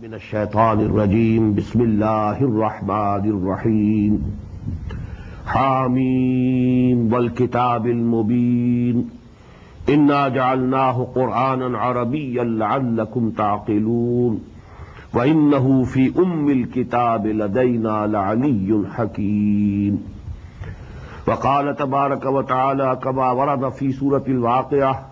من الشيطان الرجيم بسم الله الرحمن الرحيم حاميم والكتاب المبين إنا جعلناه قرآنا عربيا لعلكم تعقلون وإنه في الكتاب لدينا لعلي حكيم. وقال تبارك وتعالى كما ورد في سورة الواقعة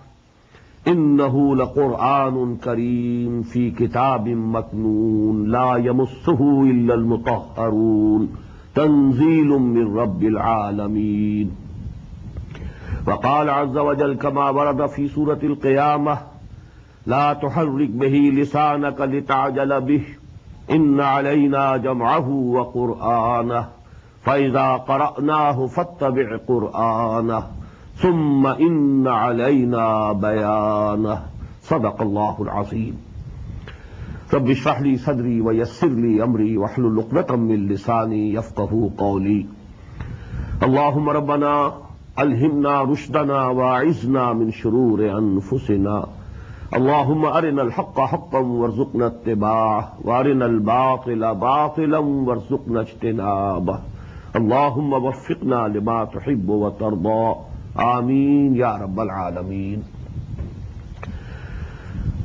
إنه لقرآن كريم في كتاب مكنون لا يمسه إلا المطهرون تنزيل من رب العالمين. وقال عز وجل كما ورد في سورة القيامة لا تحرك به لسانك لتعجل به إن علينا جمعه وقرآنه فإذا قرأناه فاتبع قرآنه ثم إن علينا بيانه صدق الله العظيم. رب اشرح لي صدري ويسر لي أمري واحلل عقدة من لساني يفقهوا قولي. اللهم ربنا ألهمنا رشدنا واعذنا من شرور أنفسنا. اللهم أرنا الحق حقا وارزقنا اتباعه وأرنا الباطل باطلا وارزقنا اجتنابه. اللهم وفقنا لما تحب وترضى آمين يا رب العالمين.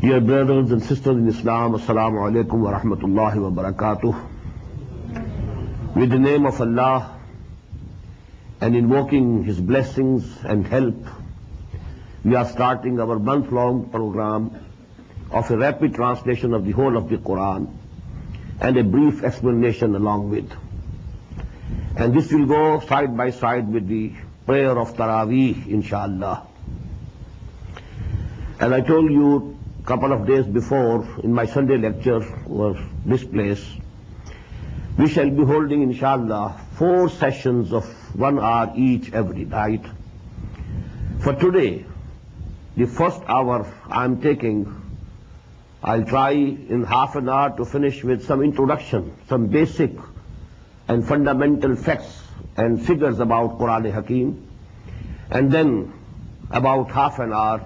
Dear brothers and sisters in Islam, Assalamu alaikum wa rahmatullahi wa barakatuh. With the name of Allah and invoking His blessings and help, we are starting our month-long program of a rapid translation of the whole of the Quran and a brief explanation along with. And this will go side by side with the prayer of Taraweeh, inshallah. As I told you a couple of days before in my Sunday lecture or this place, we shall be holding, inshallah, 4 sessions of 1 hour each every night. For today, the first hour I'm taking, I'll try in half an hour to finish with some introduction, some basic and fundamental facts and figures about Quran Hakim, and then about half an hour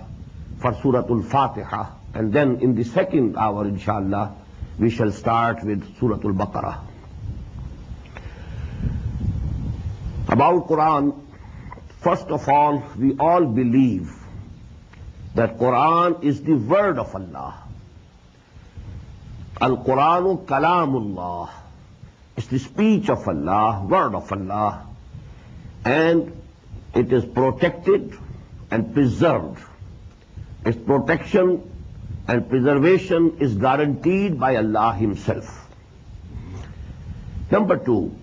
for Surah Al-Fatiha, and then in the second hour, inshallah, we shall start with Surah Al-Baqarah. About Quran, first of all, we all believe that Quran is the word of Allah. Al-Quranu Kalamullah. It's the speech of Allah, word of Allah, and it is protected and preserved. Its protection and preservation is guaranteed by Allah Himself. Number 2,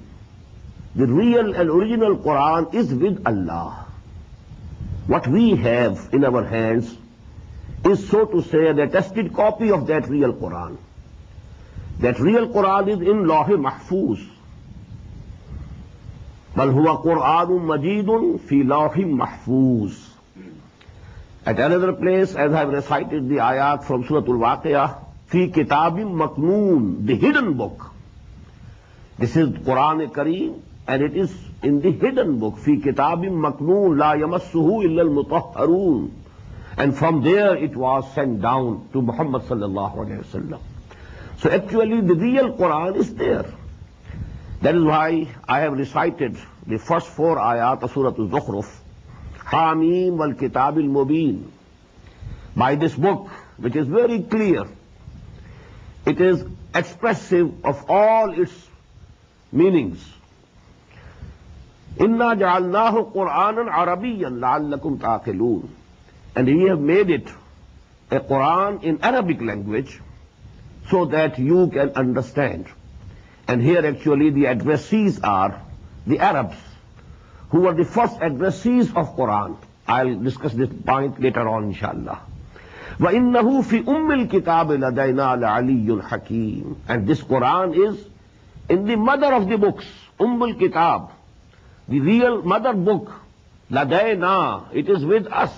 the real and original Quran is with Allah. What we have in our hands is, so to say, an attested copy of that real Quran. That real Quran is in Lawh Mahfuz. Bal huwa Qur'anun Majidun fi Lawh Mahfuz. At another place, as I have recited the ayat from Surah Al-Waqi'ah, fi Kitabim Maknoon, the hidden book. This is Quran Kareem, and it is in the hidden book, fi Kitabim Maknoon, la yamassuhu illa al-mutahharun. And from there it was sent down to Muhammad sallallahu alayhi wa sallam. So actually the real Quran is there. That is why I have recited the first 4 ayat of Surah Al-Zukhruf, Hamim wal Kitab al-Mubin. By this book, which is very clear, it is expressive of all its meanings. Inna ja'alnahu Qur'anan Arabiyyan la'allakum ta'qilun. And we have made it a Quran in Arabic language so that you can understand. And here actually the addressees are the Arabs, who were the first addressees of Quran. I'll discuss this point later on, inshallah. وَإِنَّهُ فِي الْكِتَابِ لَدَيْنَا لَعَلِيٌّ حَكِيمٌ. And this Quran is in the mother of the books, Kitab, the real mother book, لَدَيْنَا, it is with us.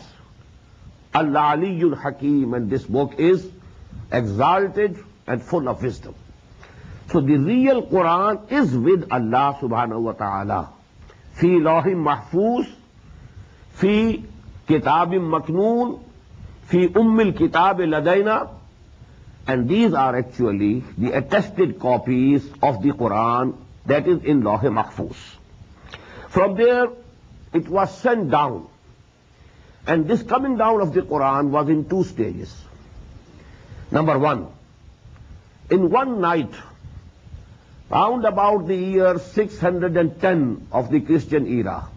Al-Aliyyul Hakim, and this book is exalted and full of wisdom. So the real Quran is with Allah subhanahu wa ta'ala. Fi Lawhim Mahfuz, Fi Kitabim Maknoon, Fi Kitab Ladayna, And these are actually the attested copies of the Quran that is in Lawh Mahfuz. From there, it was sent down. And this coming down of the Quran was in two stages. Number one, in one night, round about the year 610 of the Christian era,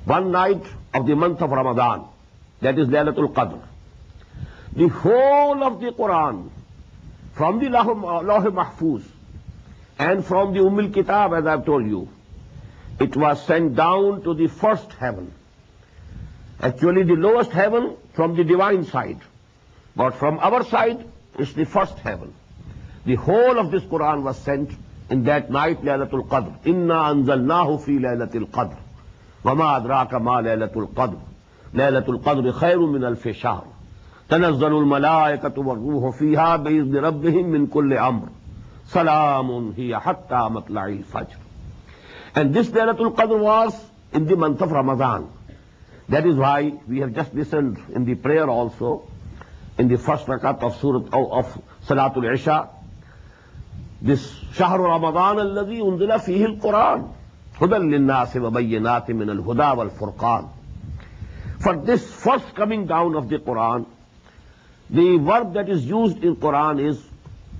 one night of the month of Ramadan, that is Laylatul Qadr, the whole of the Quran, from the Lawh Mahfuz and from the Kitab, as I've told you, it was sent down to the first heaven. Actually, the lowest heaven from the divine side. But from our side, it's the first heaven. The whole of this Quran was sent in that night, Laylatul Qadr. Inna anzalnahu fi Laylatul Qadr. Wama adraka ma Laylatul Qadr. Laylatul Qadr khayrun min alfi shahr. Tanazzalul malaikatu wal ruhu fiha bi'izni rabbihim min kulli amr. Salamun hiya hatta matla'il fajr. And this Laylatul Qadr was in the month of Ramadan. That is why we have just listened in the prayer also, in the first rakat of Salatul Isha, this Shahr Ramadan alladhi unzila fihi al-Quran, hudan lin-nasi wa bayyinatin min al-huda wal-furqan. For this first coming down of the Quran, the verb that is used in Quran is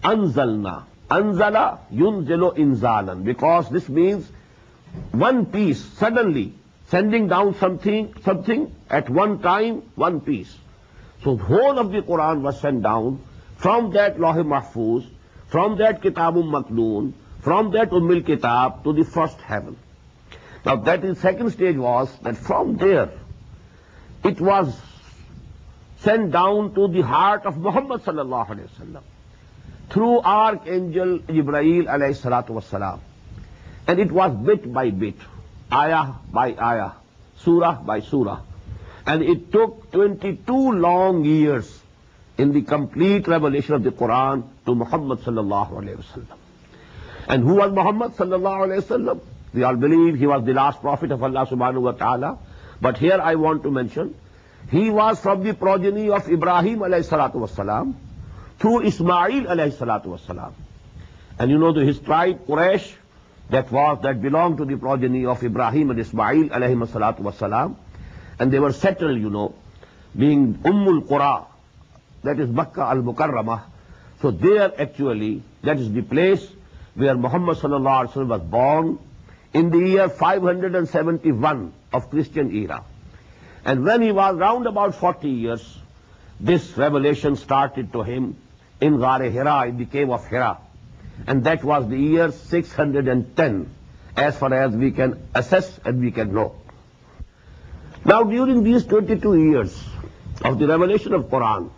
anzalna. Anzala yunzilu inzalan, because this means one piece, suddenly, sending down something at one time, one piece. So the whole of the Quran was sent down from that Lawh Mahfuz, from that Kitabum Maknoon, from that Kitab to the first heaven. Now that is second stage was that from there it was sent down to the heart of Muhammad sallallahu alaihi wasallam through Archangel Jibreel alayhi salatu wassalam. And it was bit by bit, ayah by ayah, surah by surah. And it took 22 long years in the complete revelation of the Quran to Muhammad sallallahu alayhi wasallam. And who was Muhammad sallallahu alayhi wasallam? We all believe he was the last prophet of Allah subhanahu wa ta'ala. But here I want to mention, he was from the progeny of Ibrahim alayhi salatu wassalam through Ismail alayhi salatu wassalam. And you know his tribe, Quraysh, that belonged to the progeny of Ibrahim and Ismail alayhi salatu wassalam. And they were settled, you know, being Ummul Qura, that is Makkah al-Mukarramah. So there actually, that is the place where Muhammad sallallahu alaihi wasallam was born in the year 571 of Christian era. And when he was round about 40 years, this revelation started to him in Ghar-e Hira, in the cave of Hira. And that was the year 610, as far as we can assess and we can know. Now during these 22 years of the revelation of Quran,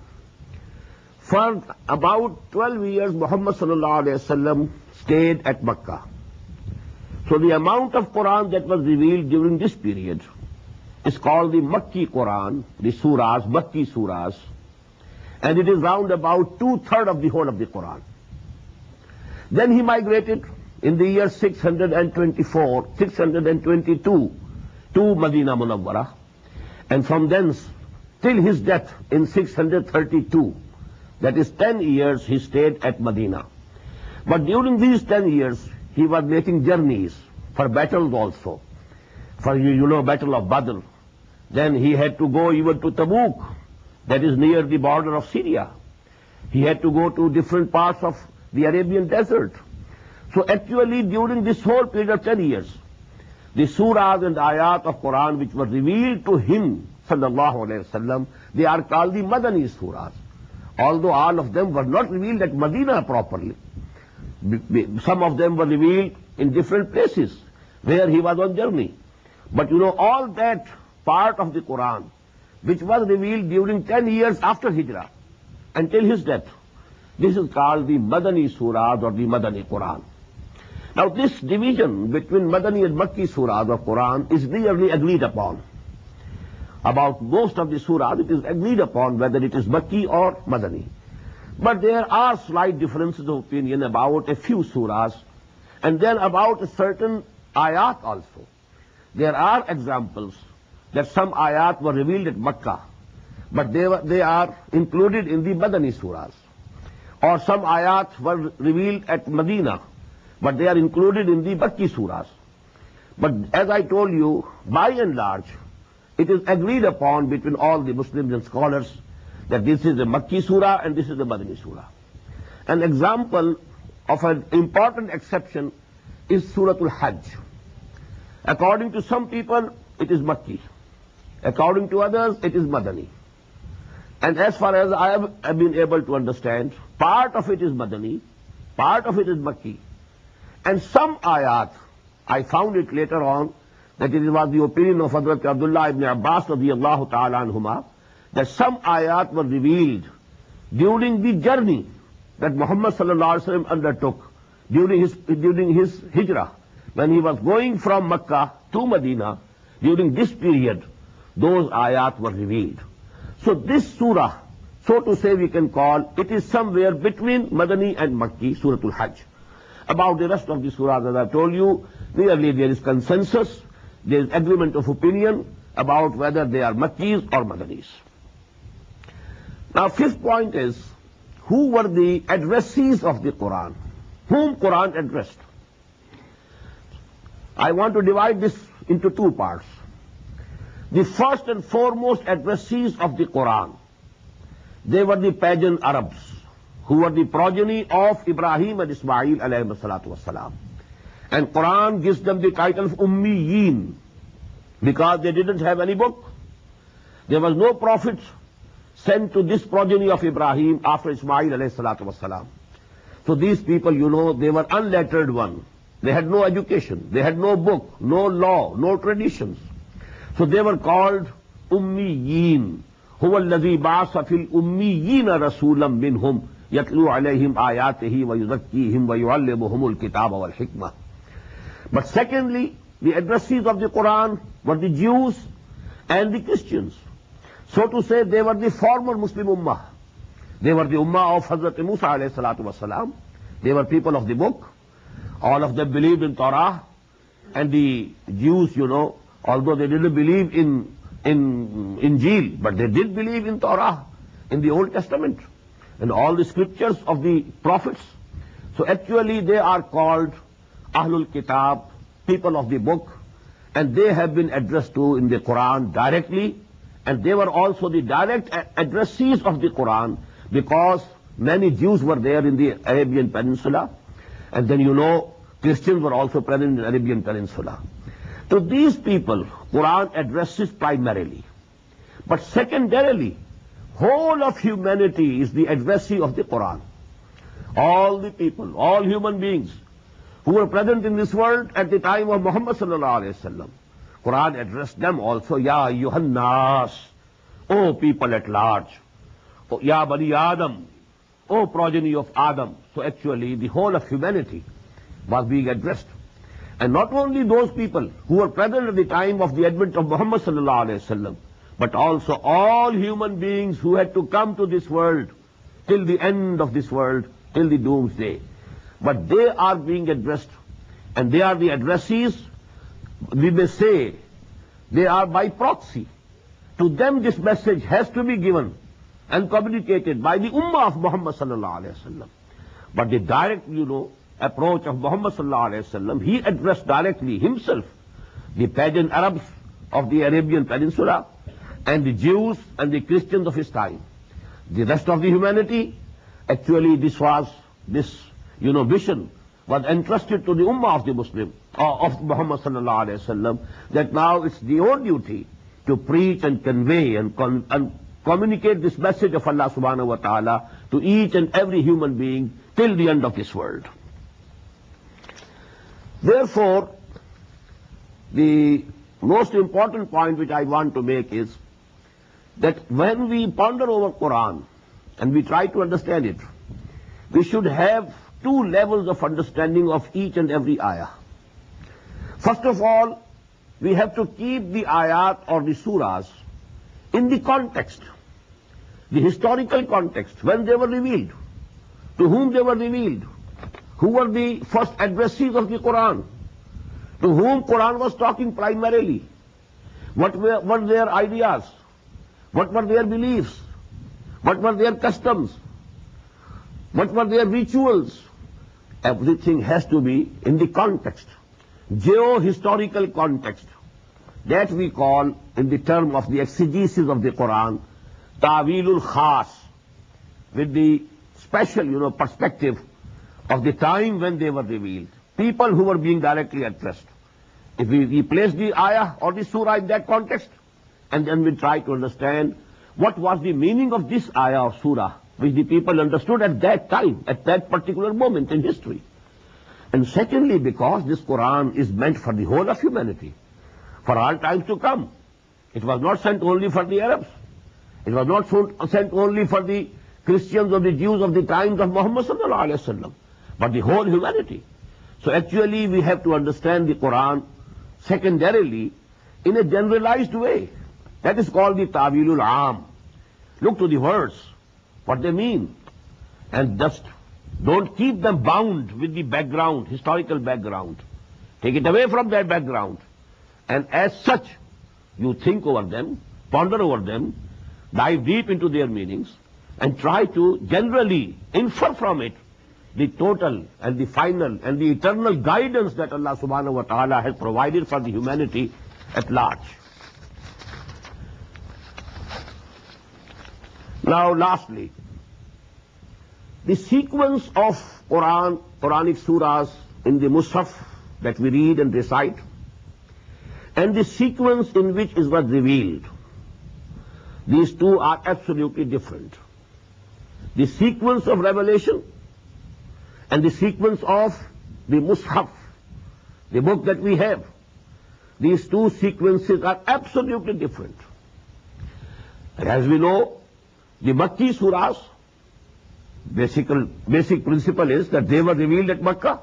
for about 12 years Muhammad sallallahu alayhi wasallam stayed at Makkah. So the amount of Quran that was revealed during this period is called the Makki Quran, the surahs, Makki surahs, and it is round about 2/3 of the whole of the Quran. Then he migrated in the year 622 to Medina Munawwara, and from thence till his death in 632, that is 10 years he stayed at Medina. But during these 10 years he was making journeys for battles also. For you know Battle of Badr. Then he had to go even to Tabuk, that is near the border of Syria. He had to go to different parts of the Arabian desert. So actually during this whole period of 10 years, the surahs and ayat of Quran which were revealed to him, sallallahu alayhi wasallam, they are called the Madani surahs. Although all of them were not revealed at Medina properly. Some of them were revealed in different places where he was on journey. But you know, all that part of the Quran which was revealed during 10 years after Hijrah until his death, this is called the Madani surahs or the Madani Quran. Now this division between Madani and Makki surahs of Quran is clearly agreed upon. About most of the surahs it is agreed upon whether it is Makki or Madani. But there are slight differences of opinion about a few surahs and then about a certain ayat also. There are examples that some ayat were revealed at Makkah, but they are included in the Madani surahs. or some ayat were revealed at Medina, but they are included in the Makki surahs. But as I told you, by and large, it is agreed upon between all the Muslims and scholars that this is a Makki surah and this is a Madani surah. An example of an important exception is Suratul Hajj. According to some people, it is Makki. According to others, it is Madani. And as far as I have been able to understand, part of it is Madani, part of it is Makki. And some ayat, I found it later on, that it was the opinion of Hazrat Abdullah ibn Abbas radiyallahu ta'ala anhuma, that some ayat were revealed during the journey that Muhammad sallallahu alaihi wasallam undertook during his hijrah, when he was going from Makkah to Medina. During this period, those ayat were revealed. So this surah, so to say we can call, it is somewhere between Madani and Makki, Suratul Hajj. About the rest of the surahs, as I told you, clearly there is consensus, there is agreement of opinion about whether they are Makkis or Madanis. Now, fifth point is, who were the addressees of the Quran? Whom Quran addressed? I want to divide this into two parts. The first and foremost addressees of the Quran, they were the pagan Arabs, who were the progeny of Ibrahim and Ismail alayhi salatu wassalam. And Quran gives them the title of Ummiyin, because they didn't have any book. There was no prophet sent to this progeny of Ibrahim after Ismail alayhi salatu wassalam. So these people, you know, they were unlettered one. They had no education, they had no book, no law, no traditions. So they were called Ummiyin. Huwa alladhi ba'asa fil ummiyina rasulam minhum yatlu alayhim ayatihi wa yuzakkihim wa yuallimuhumul kitaba wal hikmah. But secondly, the addressees of the Quran were the Jews and the Christians. So to say, they were the former Muslim Ummah. They were the Ummah of Hazrat Musa alayhi salatu wasalam. They were people of the book. All of them believed in Torah. And the Jews, you know, although they didn't believe in Injil, but they did believe in Torah, in the Old Testament, and all the scriptures of the prophets. So actually they are called Ahlul Kitab, people of the book, and they have been addressed to in the Quran directly, and they were also the direct addressees of the Quran, because many Jews were there in the Arabian Peninsula, and then you know Christians were also present in the Arabian Peninsula. To these people, Quran addresses primarily. But secondarily, whole of humanity is the addressee of the Quran. All the people, all human beings who were present in this world at the time of Muhammad sallallahu alaihi wasallam, Quran addressed them also, Ya ayyuhan nas, O people at large, O Ya bani Adam, O progeny of Adam. So actually the whole of humanity was being addressed. And not only those people who were present at the time of the advent of Muhammad sallallahu alaihi wasallam, but also all human beings who had to come to this world till the end of this world, till the doomsday. But they are being addressed, and they are the addressees. We may say they are by proxy. To them this message has to be given and communicated by the Ummah of Muhammad sallallahu alaihi wasallam. But the direct, you know, approach of Muhammad sallallahu alaihi wasallam, he addressed directly himself the pagan Arabs of the Arabian Peninsula and the Jews and the Christians of his time. The rest of the humanity, actually this mission was entrusted to the Ummah of the Muslim, of Muhammad sallallahu alaihi wasallam, that now it's your duty to preach and convey and communicate this message of Allah subhanahu wa ta'ala to each and every human being till the end of this world. Therefore, the most important point which I want to make is that when we ponder over Quran and we try to understand it, we should have two levels of understanding of each and every ayah. First of all, we have to keep the ayat or the surahs in the context, the historical context, when they were revealed, to whom they were revealed, who were the first addressees of the Quran, to whom Quran was talking primarily, what were their ideas, what were their beliefs, what were their customs, What were their rituals? Everything has to be in the context, geo-historical context. That we call, in the term of the exegesis of the Quran, ta'wilul khas, with the special, perspective of the time when they were revealed. People who were being directly addressed. If we place the ayah or the surah in that context, and then we try to understand what was the meaning of this ayah or surah, which the people understood at that time, at that particular moment in history. And secondly, because this Quran is meant for the whole of humanity, for all times to come. It was not sent only for the Arabs. It was not sent only for the Christians or the Jews of the times of Muhammad sallallahu alaihi wasallam, but the whole humanity. So actually we have to understand the Quran secondarily in a generalized way. That is called the ta'wilul aam. Look to the words, what they mean, and just don't keep them bound with the background, historical background. Take it away from that background. And as such, you think over them, ponder over them, dive deep into their meanings, and try to generally infer from it the total and the final and the eternal guidance that Allah subhanahu wa ta'ala has provided for the humanity at large. Now lastly, the sequence of Quranic surahs in the Mus'haf that we read and recite, and the sequence in which it was revealed, these two are absolutely different. The sequence of revelation and the sequence of the Mus'haf, the book that we have, these two sequences are absolutely different. And as we know, the Makki surahs, basic principle is that they were revealed at Makkah.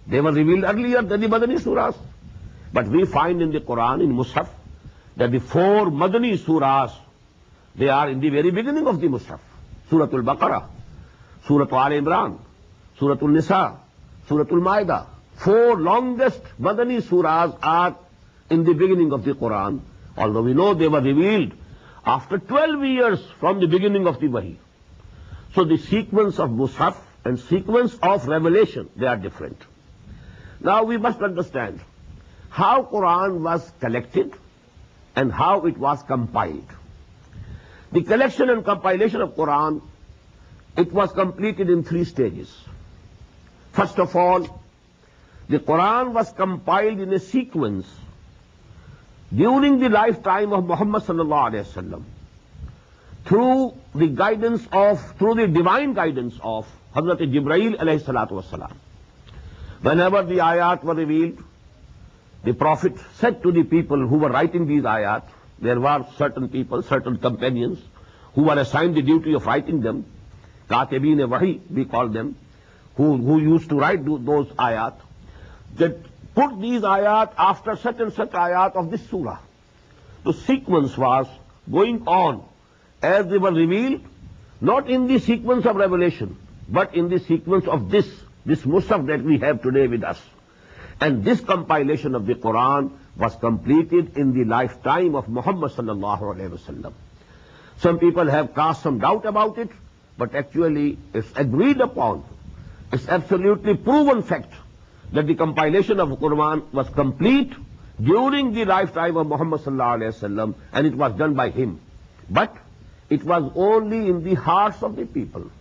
They were revealed earlier than the Madani surahs. But we find in the Quran, in Mus'haf, that the 4 Madani surahs, they are in the very beginning of the Mus'haf. Suratul Baqarah, Suratul Al Imran, Suratul Nisa, Suratul Ma'idah. 4 longest Madani surahs are in the beginning of the Quran, although we know they were revealed after 12 years from the beginning of the Wahi. So the sequence of Mus'haf and sequence of revelation, they are different. Now we must understand how Quran was collected and how it was compiled. The collection and compilation of Quran, it was completed in 3 stages. First of all, the Quran was compiled in a sequence during the lifetime of Muhammad sallallahu alaihi wasallam, through the divine guidance of Hazrat Jibreel alayhi salatu wasalam. Whenever the ayat were revealed, the Prophet said to the people who were writing these ayat, there were certain people, certain companions, who were assigned the duty of writing them, Katibin Wahi, we call them, who used to write those ayat, that put these ayat after such and such ayat of this surah. The sequence was going on as they were revealed, not in the sequence of revelation, but in the sequence of this Mus'haf that we have today with us. And this compilation of the Quran was completed in the lifetime of Muhammad sallallahu alaihi wasallam. Some people have cast some doubt about it, but actually it's agreed upon. It's absolutely proven fact that the compilation of Quran was complete during the lifetime of Muhammad sallallahu alaihi wasallam, and it was done by him. But it was only in the hearts of the people.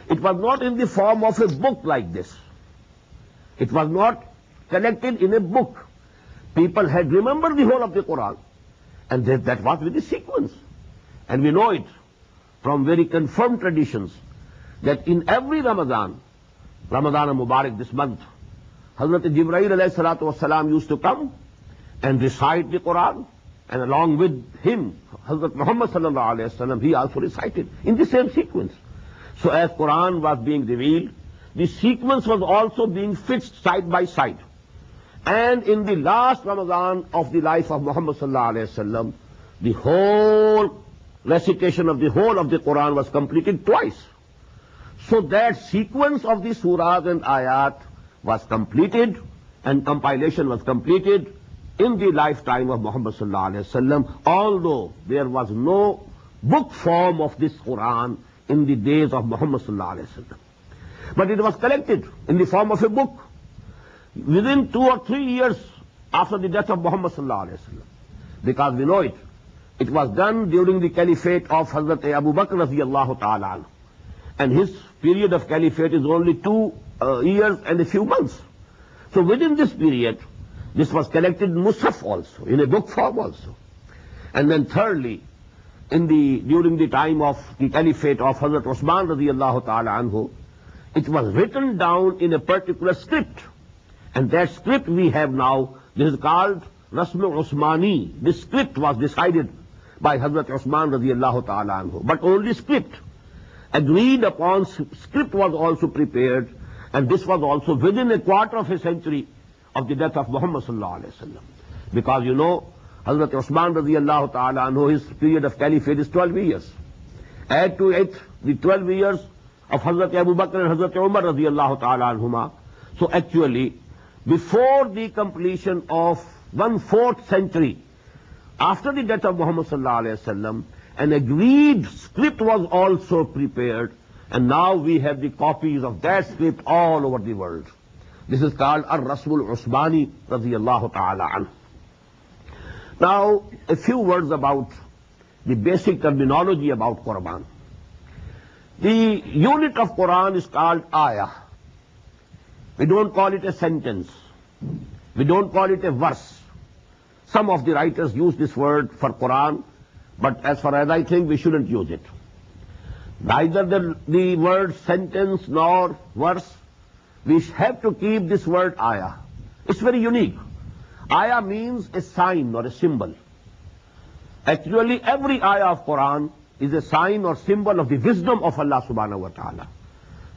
It was not in the form of a book like this. It was not collected in a book. People had remembered the whole of the Quran, and that was with the sequence. And we know it from very confirmed traditions that in every Ramadan al-Mubarak, this month, Hazrat Jibreel alayhi salatu wasalam used to come and recite the Quran, and along with him, Hazrat Muhammad sallallahu alayhi wasallam, he also recited in the same sequence. So as Quran was being revealed, the sequence was also being fixed side by side. And in the last Ramadan of the life of Muhammad sallallahu alayhi wasallam, the whole recitation of the whole of the Quran was completed twice. So that sequence of the surahs and ayat was completed, and compilation was completed in the lifetime of Muhammad sallallahu alaihi wasallam, although there was no book form of this Quran in the days of Muhammad sallallahu alaihi wasallam. But it was collected in the form of a book within 2 or 3 years after the death of Muhammad sallallahu alaihi wasallam. Because we know it. It was done during the caliphate of Hazrat Abu Bakr radiyallahu ta'ala anhu. And his period of caliphate is only 2 years and a few months. So within this period, this was collected in Mus'haf also, in a book form also. And then thirdly, during the time of the caliphate of Hazrat Osman radiyallahu ta'ala anhu, it was written down in a particular script. And that script we have now, this is called Rasm Osmani. This script was decided by Hazrat Osman radiyallahu ta'ala anhu. But only script. Agreed upon script was also prepared, and this was also within a quarter of a century of the death of Muhammad sallallahu alaihi wasallam. Because you know, Hazrat Osman radiyallahu ta'ala anhu, his period of caliphate is 12 years. Add to it the 12 years of Hazrat Abu Bakr and Hazrat Umar radiyallahu ta'ala anhuma. So actually, before the completion of 1/4 century, after the death of Muhammad sallallahu alaihi wasallam, an agreed script was also prepared, and now we have the copies of that script all over the world. This is called Ar-Rasmul Usmani radiyallahu ta'ala anhu. Now, a few words about the basic terminology about Quran. The unit of Quran is called ayah. We don't call it a sentence. We don't call it a verse. Some of the writers use this word for Quran, but as far as I think, we shouldn't use it. Neither the word sentence nor verse. We have to keep this word ayah. It's very unique. Ayah means a sign or a symbol. Actually, every ayah of Quran is a sign or symbol of the wisdom of Allah subhanahu wa ta'ala.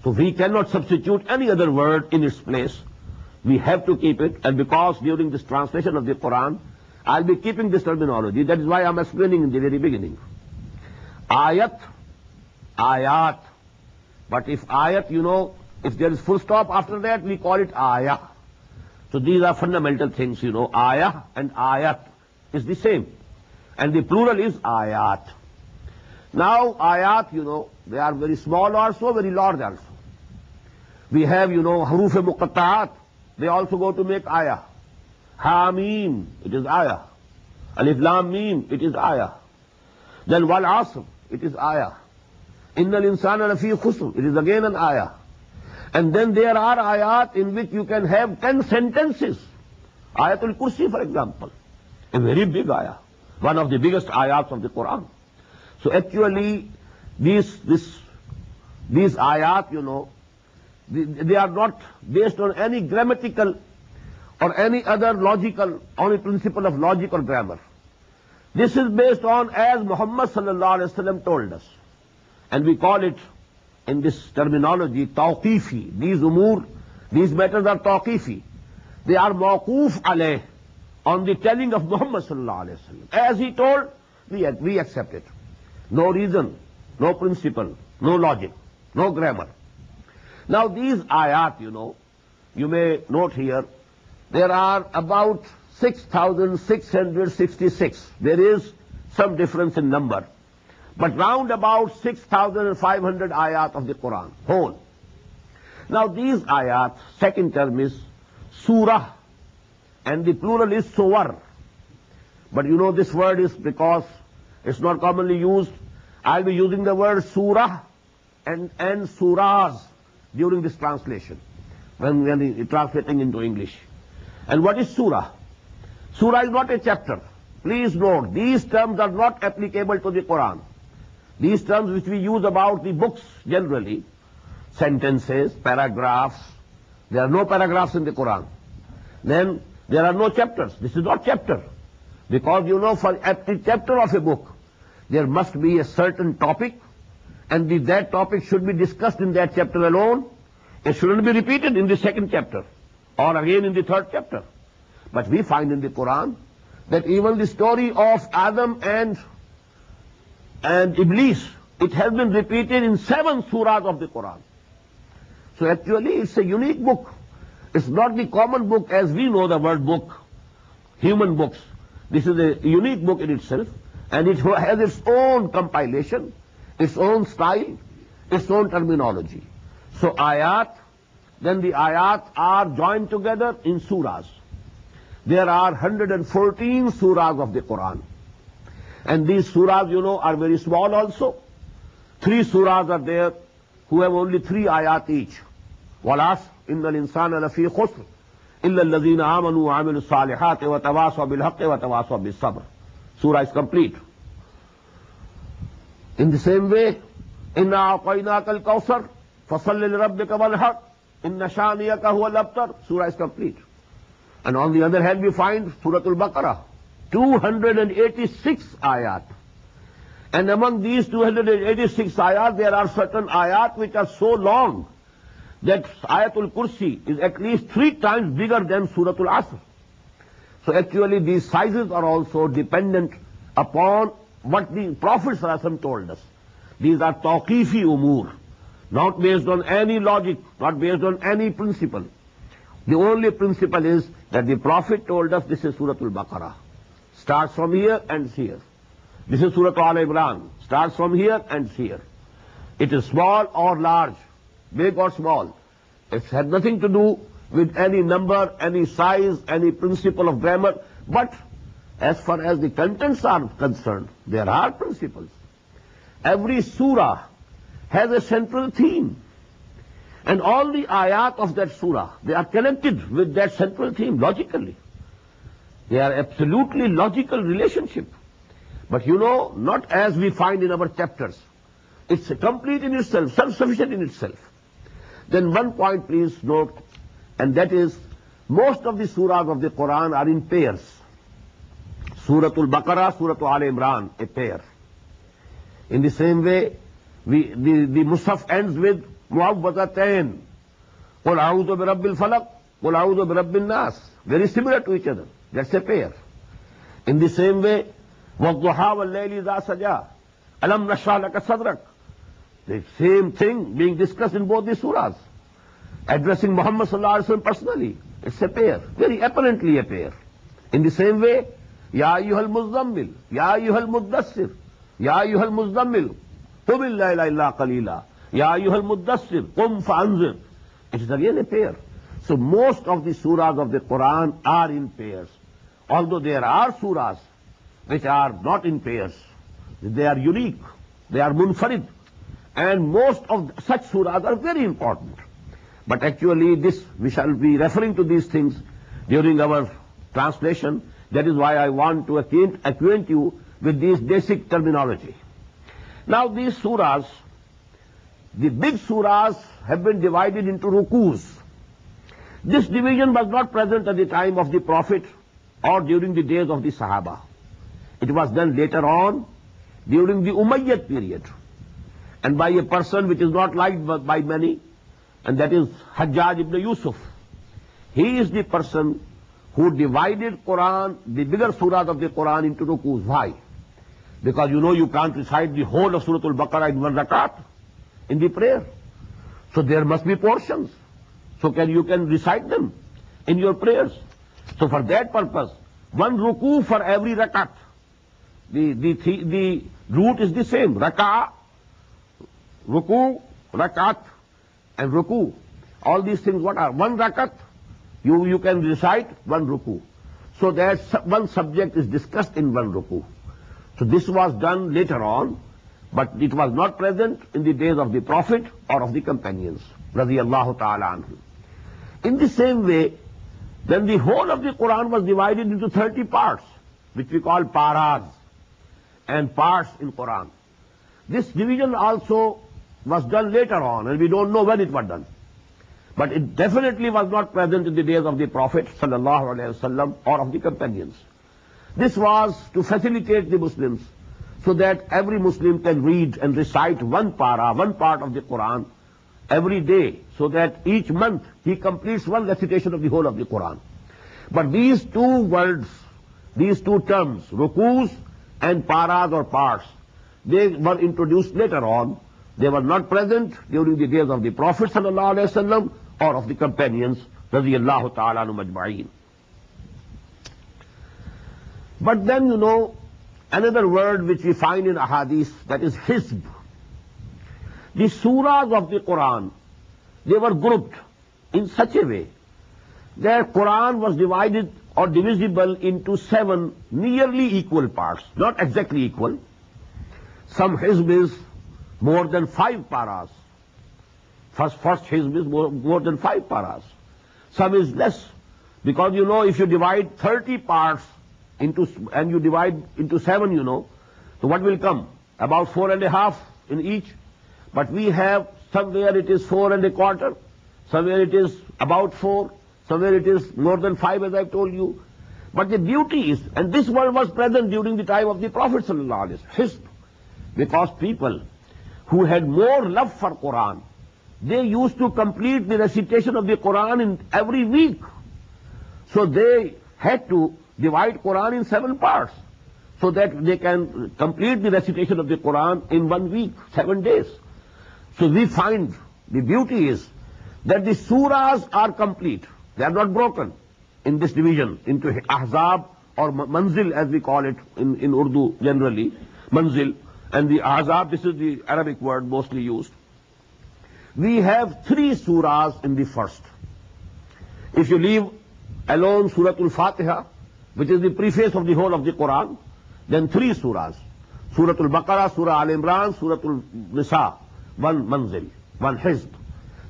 So we cannot substitute any other word in its place. We have to keep it, and because during this translation of the Quran, I'll be keeping this terminology. That is why I'm explaining in the very beginning. Ayat, ayat. But if ayat, you know, if there is full stop after that, we call it ayah. So these are fundamental things, you know. Ayah and ayat is the same. And the plural is ayat. Now, ayat, you know, they are very small also, very large also. We have, you know, haruf muqatta'at. They also go to make ayah. Hamim, it is ayah. Alif Lam Mim, it is ayah. Then Wal Asr, it is ayah. Innal insana lafi khusr, it is again an ayah. And then there are ayat in which you can have 10 sentences. Ayatul Kursi, for example, a very big ayah, one of the biggest ayats of the Quran. So actually, these ayat, you know, they are not based on any grammatical or any other logical, on a principle of logic or grammar. This is based on as Muhammad sallallahu alaihi wasallam told us. And we call it, in this terminology, tawqifi. These matters are tawqifi. They are mawquf alayh, on the telling of Muhammad sallallahu alaihi wasallam. As he told, we accept it. No reason, no principle, no logic, no grammar. Now these ayat, you know, you may note here, there are about 6,666. There is some difference in number. But round about 6,500 ayat of the Quran, whole. Now these ayat, second term is surah, and the plural is suwar. But you know this word is, because it's not commonly used, I'll be using the word surah and surahs during this translation, when translating into English. And what is surah? Surah is not a chapter. Please note, these terms are not applicable to the Quran. These terms which we use about the books generally, sentences, paragraphs, there are no paragraphs in the Quran. Then there are no chapters. This is not chapter. Because you know, for every chapter of a book, there must be a certain topic, and that topic should be discussed in that chapter alone. It shouldn't be repeated in the second chapter, or again in the third chapter. But we find in the Quran that even the story of Adam and Iblis, it has been repeated in 7 surahs of the Quran. So actually it's a unique book. It's not the common book as we know the word book, human books. This is a unique book in itself, and it has its own compilation, its own style, its own terminology. So ayat, then the ayat are joined together in surahs. There are 114 surahs of the Quran. And these surahs, you know, are very small also. 3 surahs are there who have only 3 ayat each. وَالْعَصْرِ إِنَّ الْإِنسَانَ لَفِي خُسْرٍ إِلَّا الَّذِينَ آمَنُوا وَعَمِلُوا الصَّالِحَاتِ وَتَوَاصَوْا بِالْحَقِّ وَتَوَاصَوْا بِالصَّبْرِ. Surah is complete. In the same way, إِنَّا أَعْطَيْنَاكَ الْكَوْثَرَ فَصَلِّ لِرَبِّكَ وَانْحَرْ إِنَّ شَانِئَكَ هُوَ الْأَبْتَرُ. Surah is complete. And on the other hand, we find Surah Al-Baqarah, 286 ayat. And among these 286 ayat, there are certain ayat which are so long that Ayatul Kursi is at least 3 times bigger than Surah Al-Asr. So actually these sizes are also dependent upon what the Prophet ﷺ told us. These are tawqifi umur, not based on any logic, not based on any principle. The only principle is that the Prophet told us this is Surah Al-Baqarah. Starts from here and here. This is Surah Al-Imran. Starts from here and here. It is small or large, big or small. It has nothing to do with any number, any size, any principle of grammar. But as far as the contents are concerned, there are principles. Every surah has a central theme. And all the ayat of that surah, they are connected with that central theme logically. They are absolutely logical relationship. But you know, not as we find in our chapters. It's complete in itself, self-sufficient in itself. Then one point please note, and that is, most of the surahs of the Quran are in pairs. Surah Al-Baqarah, Surah Al-Imran, a pair. In the same way, the Musaf ends with Mu'awwazatayn. Qul a'udhu bi rabbil falaq, Qul a'udhu bi rabbin nas. Very similar to each other. That's a pair. In the same way, وَالضُّحَى وَاللَّيْلِ إِذَا سَجَى أَلَمْ نَشْرَحْ لَكَ صَدْرَكَ. The same thing being discussed in both these surahs. Addressing Muhammad sallallahu alaihi wasallam personally. It's a pair. Very apparently a pair. In the same way, Ya ayyuhal muzzammil, Ya ayyuhal muddassir, Ya ayyuhal muzzammil, qum al-layla illa qalila, Ya ayyuhal muddassir, qum fa'anzir. It is again a pair. So most of the surahs of the Quran are in pairs. Although there are surahs which are not in pairs. They are unique. They are munfarid. And most of such surahs are very important. But actually this, we shall be referring to these things during our translation. That is why I want to acquaint you with these basic terminology. Now these surahs, the big surahs have been divided into rukus. This division was not present at the time of the Prophet or during the days of the Sahaba. It was done later on during the Umayyad period and by a person which is not liked by many, and that is Hajjaj ibn Yusuf. He is the person who divided Quran, the bigger surahs of the Quran, into rukus. Why? Because you know you can't recite the whole of Surah Al-Baqarah in one rakat in the prayer. So there must be portions. So you can recite them in your prayers. So for that purpose, one ruku for every rakat. The root is the same. Raka'ah, ruku, rakat, and ruku. All these things what are? One rakat, you can recite one ruku. So that one subject is discussed in one ruku. So this was done later on, but it was not present in the days of the Prophet or of the companions. Radiyallahu ta'ala anhu. In the same way, then the whole of the Quran was divided into 30 parts, which we call paras, and parts in Quran. This division also was done later on, and we don't know when it was done. But it definitely was not present in the days of the Prophet sallallahu alaihi wasallam or of the companions. This was to facilitate the Muslims so that every Muslim can read and recite one para, one part of the Quran every day, so that each month he completes one recitation of the whole of the Quran. But these two words, these two terms, rukus and paras or parts, they were introduced later on. They were not present during the days of the Prophet sallallahu alaihi wasallam or of the companions radiyallahu ta'ala anhum ajma'in. But then you know another word which we find in ahadith, that is hizb. The surahs of the Quran they were grouped in such a way that Quran was divided or divisible into 7 nearly equal parts, not exactly equal. Some hizb is more than 5 paras. First hizb is more than 5 paras. Some is less. Because if you divide 30 parts and you divide into 7, so what will come? About 4.5 in each. But we have somewhere it is 4.25, somewhere it is about 4, somewhere it is more than 5, as I've told you. But the beauty is, and this one was present during the time of the Prophet ﷺ, hizb, because people who had more love for Quran, they used to complete the recitation of the Quran in every week. So they had to divide Quran in 7 parts so that they can complete the recitation of the Quran in 1 week, 7 days. So we find the beauty is that the surahs are complete. They are not broken in this division into Ahzab or Manzil, as we call it in Urdu generally, Manzil. And the Ahzab, this is the Arabic word mostly used. We have 3 surahs in the first. If you leave alone Suratul Fatiha, which is the preface of the whole of the Quran, then 3 surahs. Suratul Baqarah, Surah Al Imran, Suratul Nisa, 1 Manzil, 1 Hizb.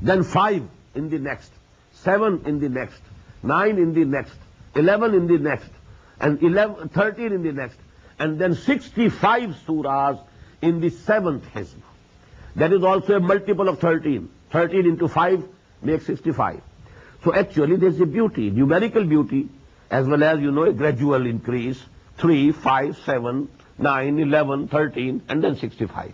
Then 5 in the next, 7 in the next, 9 in the next, 11 in the next, and 13 in the next, and then 65 surahs in the 7th Hizb. That is also a multiple of 13. 13 into 5 makes 65. So actually there's a beauty, numerical beauty, as well as, a gradual increase, 3, 5, 7, 9, 11, 13, and then 65.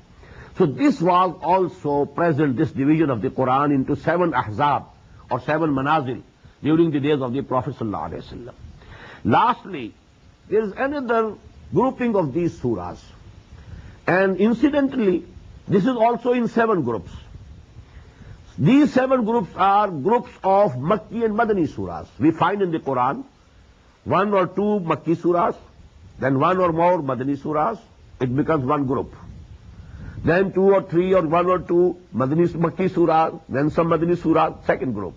So this was also present, this division of the Quran into 7 ahzab, or 7 manazil, during the days of the Prophet ﷺ. Lastly, there is another grouping of these surahs. And incidentally, this is also in 7 groups. These 7 groups are groups of Makki and Madani surahs. We find in the Quran 1 or 2 Makki surahs, then 1 or more Madani surahs, it becomes 1 group. Then 2 or 3 or 1 or 2 Makki surahs, then some Madani surahs, 2nd group.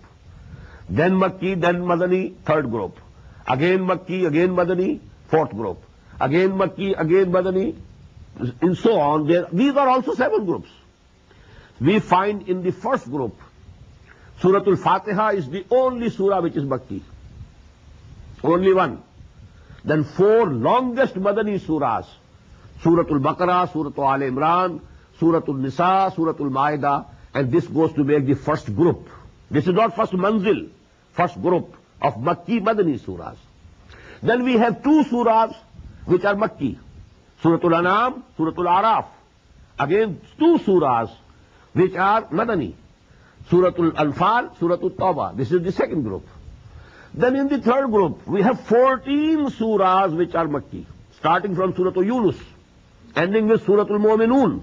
Then Makki, then Madani, 3rd group. Again Makki, again Madani, 4th group. Again Makki, again Madani, and so on. These are also 7 groups. We find in the first group, Suratul Fatiha is the only surah which is Makki. Only one. Then 4 longest Madani surahs, Suratul Baqarah, Suratul Al Imran, Suratul Nisa, Suratul Ma'idah, and this goes to make the first group. This is not first manzil, first group of Makki Madani surahs. Then we have 2 surahs which are Makki, Suratul An'am, Suratul Araf. Again 2 surahs which are Madani, Suratul Anfal, Suratul Tawbah. This is the 2nd group. Then in the 3rd group, we have 14 surahs which are Makki, starting from Suratul Yunus, ending with Suratul Mu'minun,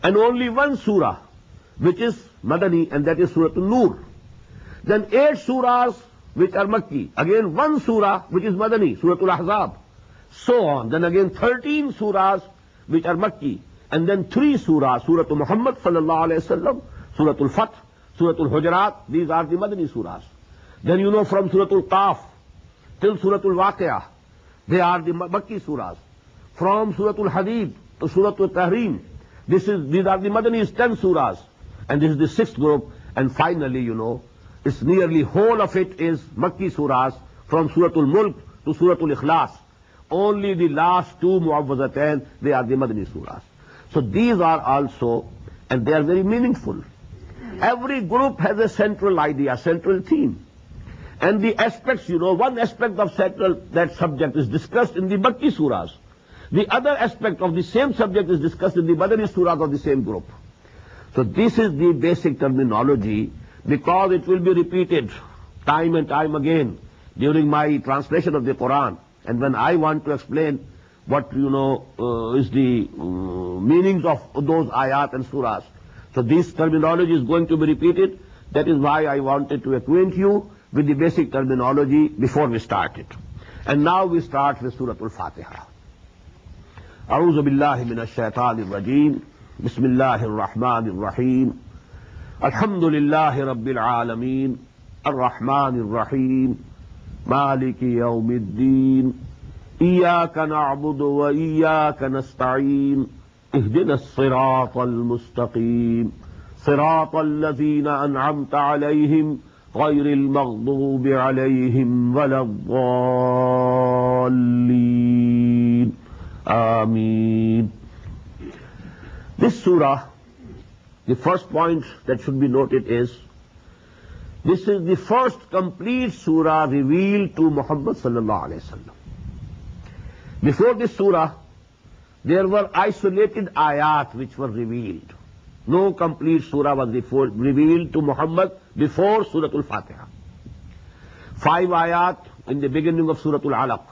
and only 1 surah which is Madani, and that is Suratul Nur. Then 8 surahs which are Makki, again 1 surah which is Madani, Suratul Ahzab, so on. Then again 13 surahs which are Makki, and then 3 surahs, Suratul Muhammad sallallahu alayhi wasallam, Suratul Fath, Suratul Hujurat, these are the Madani surahs. Then from Suratul Qaf till Suratul Waqi'ah, they are the Makki surahs. From Suratul Hadid to Suratul Tahrim, these are the Madani's 10 surahs, and this is the 6th group. And finally, it's nearly whole of it is Makki surahs, from Suratul Mulk to Suratul Ikhlas. Only the last 2 Mu'awwazatain, they are the Madani surahs. So these are also, and they are very meaningful. Every group has a central idea, central theme. And the aspects, one aspect of that subject is discussed in the Makki surahs. The other aspect of the same subject is discussed in the Madani surahs of the same group. So this is the basic terminology, because it will be repeated time and time again during my translation of the Quran. And when I want to explain what, is the meanings of those ayat and surahs, so this terminology is going to be repeated. That is why I wanted to acquaint you with the basic terminology before we start it. And now we start with Suratul Fatiha. A'udhu billahi minash shaitanir rajim. Bismillahir rahmanir rahim. Alhamdulillahi Rabbil Alameen, Ar-Rahman Ar-Rahim, Maliki Yawmiddin, Iyaka na'budu wa iyaka nasta'een, Ihdina as-sirata al-mustaqim, Sirata alladhina an'amta alayhim, غير المغضوب عليهم ولا الضالين. Ameen. This surah, the first point that should be noted is, this is the first complete surah revealed to Muhammad sallallahu alayhi wasallam. Before this surah, there were isolated ayat which were revealed. No complete surah was revealed to Muhammad before Surah Al-Fatiha. 5 ayat in the beginning of Surah Al-Alaq.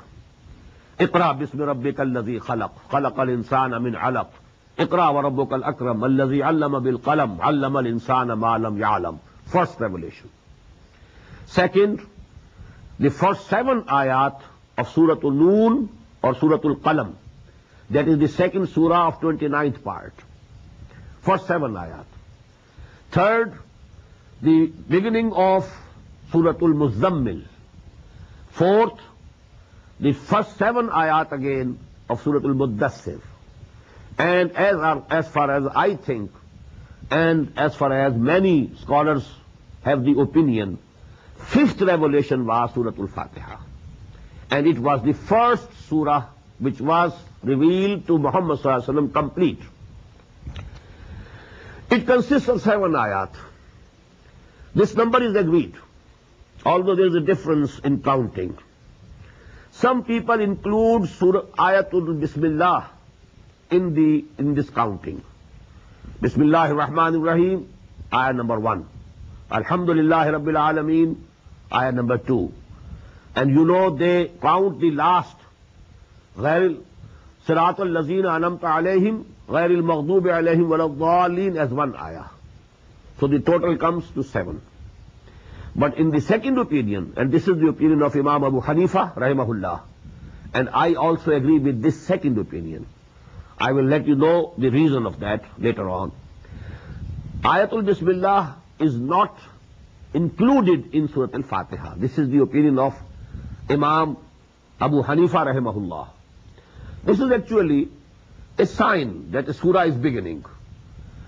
Iqra bismi rabbika alladhi khalaq, khalaqal insana min alaq. Iqra wa rabbukal akram, alladhi allama bil qalam, allama al insana ma lam ya'lam. First revelation. Second, the first 7 ayat of Surah Al-Noon or Surah Al-Qalam. That is the second surah of 29th part. First 7 ayat. Third, the beginning of Surah Al-Muzammil. Fourth, the first 7 ayat again of Surah Al-Muddassir. And as far as I think, and as far as many scholars have the opinion, 5th revelation was Surah Al-Fatiha. And it was the first surah which was revealed to Muhammad sallallahu alaihi wasallam complete. It consists of 7 ayat. This number is agreed, although there is a difference in counting. Some people include Surah Ayatul Bismillah in this counting. Bismillahir Rahmanir Rahim, ayah number 1. Alhamdulillahi Rabbil Alameen, ayah number 2. And you know they count the last, Ghairil Siratal Lazina Anamta Alayhim, Ghairil Maghdubi Alayhim Waladdallin as 1 ayah. So the total comes to 7. But in the second opinion, and this is the opinion of Imam Abu Hanifa, rahimahullah, and I also agree with this second opinion. I will let you know the reason of that later on. Ayatul Bismillah is not included in Surah Al-Fatiha. This is the opinion of Imam Abu Hanifa, rahimahullah. This is actually a sign that a surah is beginning.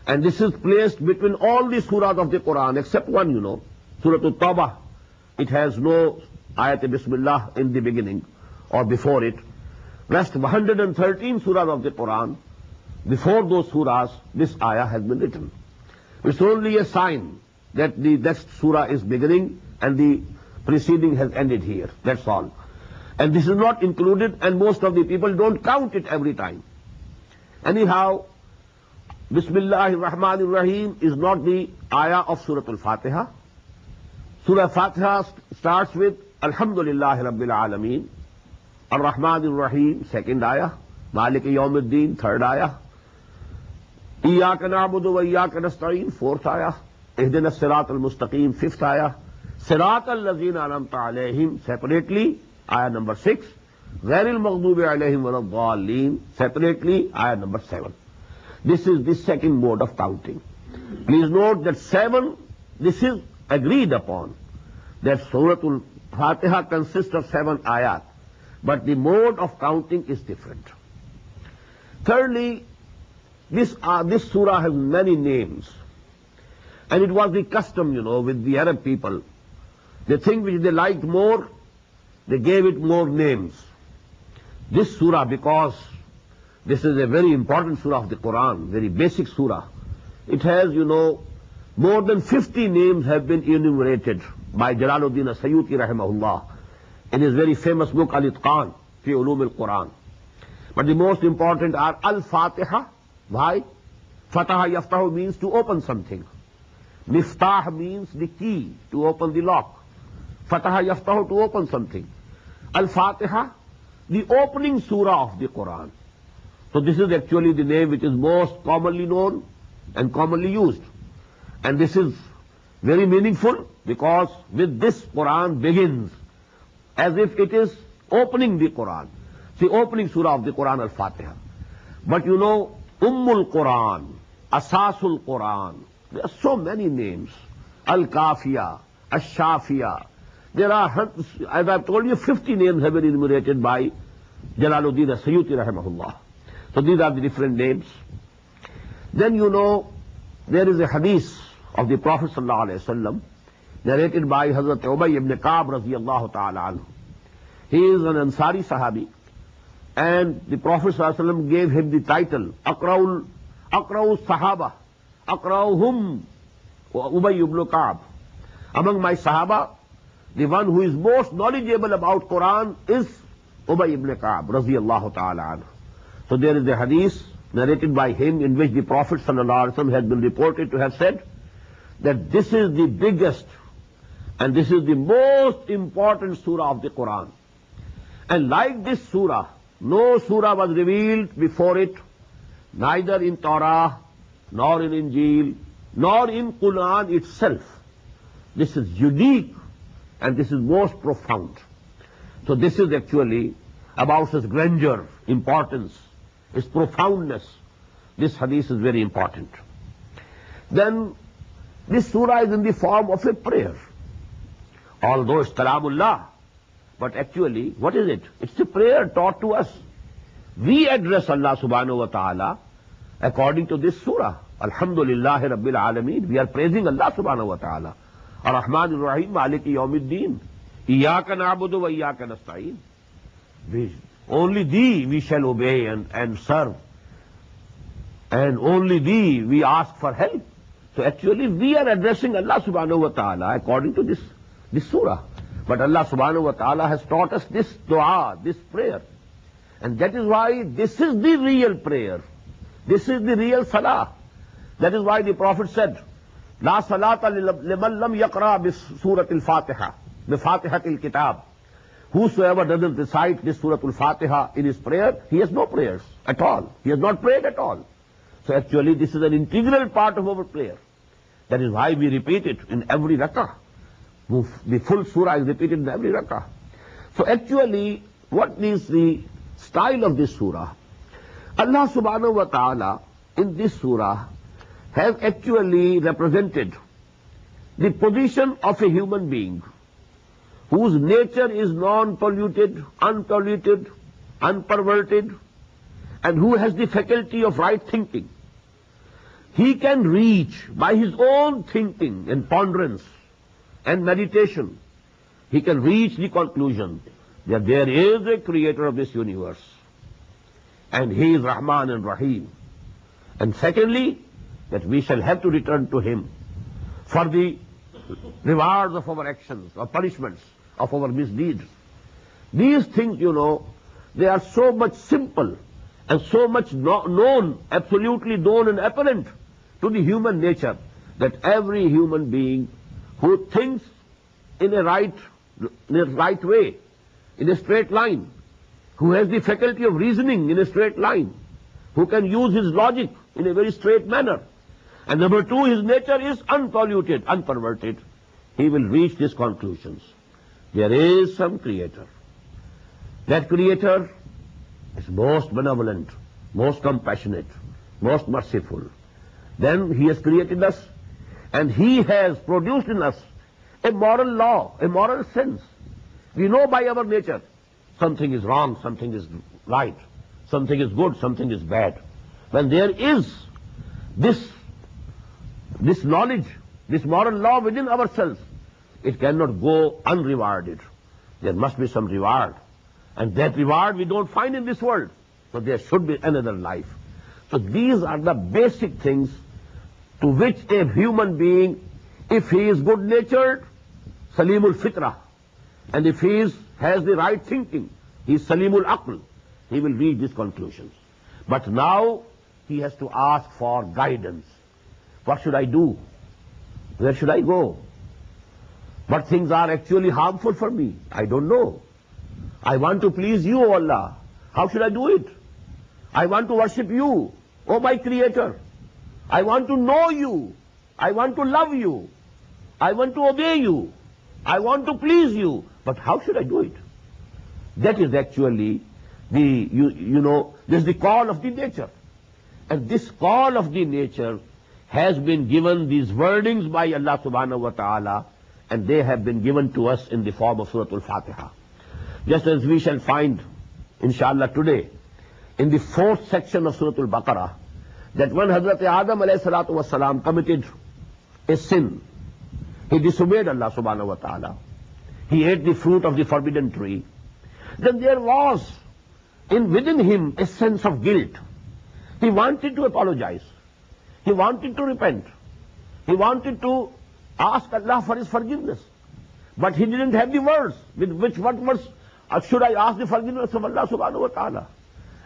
And this is placed between all the surahs of the Quran, except one, you know, Surah At-Tawbah. It has no ayat Bismillah in the beginning or before it. Rest 113 surahs of the Quran, before those surahs, this ayah has been written. It's only a sign that the next surah is beginning and the preceding has ended here. That's all. And this is not included, and most of the people don't count it every time. Anyhow, Bismillahir Rahmanir Rahim is not the ayah of Surah Al-Fatiha. Surah Al-Fatiha starts with Alhamdulillahi Rabbil Alameen, Ar-Rahmanir Rahim, second ayah, Maliki Yawmiddin, third ayah, Iyaka na'budu wa iyaka nasta'een, fourth ayah, Ihdina as-sirata al-mustaqim, fifth ayah, Sirata allazina an'amta alayhim, separately, ayah number 6, Ghairil maghdubi alayhim waladdallin, separately, ayah number 7. This is the second mode of counting. Please note that 7, this is agreed upon, that Surah Al-Fatiha consists of 7 ayat, but the mode of counting is different. Thirdly, this surah has many names, and it was the custom, you know, with the Arab people. The thing which they liked more, they gave it more names. This surah, because this is a very important surah of the Quran, very basic surah, it has, you know, more than 50 names have been enumerated by Jalaluddin As-Suyuti rahimahullah in his very famous book Al-Itqan fi Ulum al-Quran. But the most important are Al-Fatiha. Why? Fataha yaftahu means to open something. Miftah means the key, to open the lock. Fataha yaftahu, to open something. Al-Fatiha, the opening surah of the Quran. So this is actually the name which is most commonly known and commonly used. And this is very meaningful because with this Quran begins as if it is opening the Quran. The opening surah of the Quran, Al-Fatiha. But you know, Ummul Quran, Asasul Quran, There are so many names. Al-Kafiya, Ash-Shafiya. There are, as I've told you, 50 names have been enumerated by Jalaluddin As-Suyuti rahimahullah. So these are the different names. Then you know, there is a hadith of the Prophet sallallahu alaihi wasallam narrated by Hazrat Ubay ibn Ka'b radiyallahu ta'ala anhu. He is an Ansari Sahabi, and the Prophet sallallahu alaihi wasallam gave him the title Aqra'u Sahaba, Aqra'uhum Ubay ibn Ka'b. Among my Sahaba, the one who is most knowledgeable about Quran is Ubay ibn Ka'b radiyallahu ta'ala anhu. So there is a hadith narrated by him in which the Prophet sallallahu alaihi wasallam has been reported to have said that this is the biggest and this is the most important surah of the Quran. And like this surah, no surah was revealed before it, neither in Torah, nor in Injil, nor in Quran itself. This is unique and this is most profound. So this is actually about its grandeur, importance, its profoundness. This hadith is very important. Then this surah is in the form of a prayer. Although it's Kalamullah, but actually, what is it? It's a prayer taught to us. We address Allah subhanahu wa ta'ala according to this surah. Alhamdulillahi Rabbil Alameen. We are praising Allah subhanahu wa ta'ala. Ar-Rahman Ar-Rahim, Maliki Yawmiddin. Iyaka na'budu wa iyaka nasta'in. Only Thee we shall obey and serve. And only Thee we ask for help. So actually we are addressing Allah subhanahu wa ta'ala according to this surah. But Allah subhanahu wa ta'ala has taught us this dua, this prayer. And that is why this is the real prayer. This is the real salah. That is why the Prophet said, La salata liman lam yaqra bis surat al-Fatiha, bi Fatihatil Kitab. Whosoever doesn't recite this Surah Al-Fatiha in his prayer, he has no prayers at all. He has not prayed at all. So actually this is an integral part of our prayer. That is why we repeat it in every rak'ah. The full surah is repeated in every rak'ah. So actually, what is the style of this surah? Allah subhanahu wa ta'ala in this surah has actually represented the position of a human being whose nature is non-polluted, unpolluted, unperverted, and who has the faculty of right thinking. He can reach by his own thinking and ponderance and meditation, he can reach the conclusion that there is a creator of this universe, and he is Rahman and Rahim. And secondly, that we shall have to return to him for the rewards of our actions or punishments of our misdeeds. These things, you know, they are so much simple and so much known, absolutely known and apparent to the human nature, that every human being who thinks in a right way, in a straight line, who has the faculty of reasoning in a straight line, who can use his logic in a very straight manner, and number two, his nature is unpolluted, unperverted, he will reach these conclusions. There is some creator. That creator is most benevolent, most compassionate, most merciful. Then he has created us, and he has produced in us a moral law, a moral sense. We know by our nature something is wrong, something is right, something is good, something is bad. When there is this knowledge, this moral law within ourselves, it cannot go unrewarded. There must be some reward. And that reward we don't find in this world. So there should be another life. So these are the basic things to which a human being, if he is good-natured, Salimul Fitrah, and if he has the right thinking, he is Salimul Aql, he will reach these conclusions. But now he has to ask for guidance. What should I do? Where should I go? What things are actually harmful for me? I don't know. I want to please you, O Allah. How should I do it? I want to worship you, O my Creator. I want to know you. I want to love you. I want to obey you. I want to please you. But how should I do it? That is actually this is the call of the nature. And this call of the nature has been given these wordings by Allah subhanahu wa ta'ala, and they have been given to us in the form of Surah Al-Fatiha. Just as we shall find, inshallah, today, in the 4th section of Surah Al-Baqarah, that when Hazrat Adam alayhi salatu wasalam committed a sin, he disobeyed Allah subhanahu wa ta'ala, he ate the fruit of the forbidden tree, then there was within him a sense of guilt. He wanted to apologize. He wanted to repent. He wanted to ask Allah for his forgiveness. But he didn't have the words. With what words should I ask the forgiveness of Allah subhanahu wa ta'ala?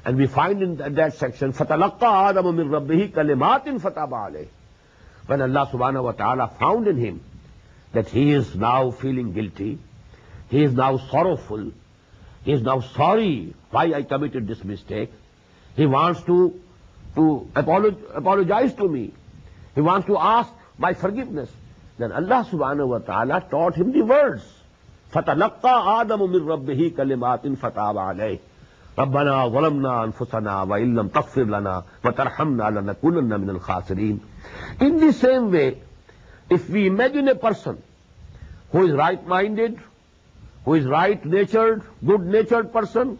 And we find in that section, فَتَلَقَّى آدَمُ مِنْ رَبِّهِ كَلِمَاتٍ فَتَابَ عَلَيْهِ. When Allah subhanahu wa ta'ala found in him that he is now feeling guilty, he is now sorrowful, he is now sorry why I committed this mistake, he wants to apologize to me, he wants to ask my forgiveness, then Allah subhanahu wa ta'ala taught him the words. فَتَلَقَّى آدَمُ مِنْ رَبِّهِ كَلِمَاتٍ فَتَابَ عَلَيْهِ رَبَّنَا ظَلَمْنَا أَنفُسَنَا وَإِن لَّمْ تَغْفِرْ لَنَا وَتَرْحَمْنَا لَنَكُونَنَّ مِنَ الْخَاسِرِينَ. In the same way, if we imagine a person who is right-minded, who is right-natured, good-natured person,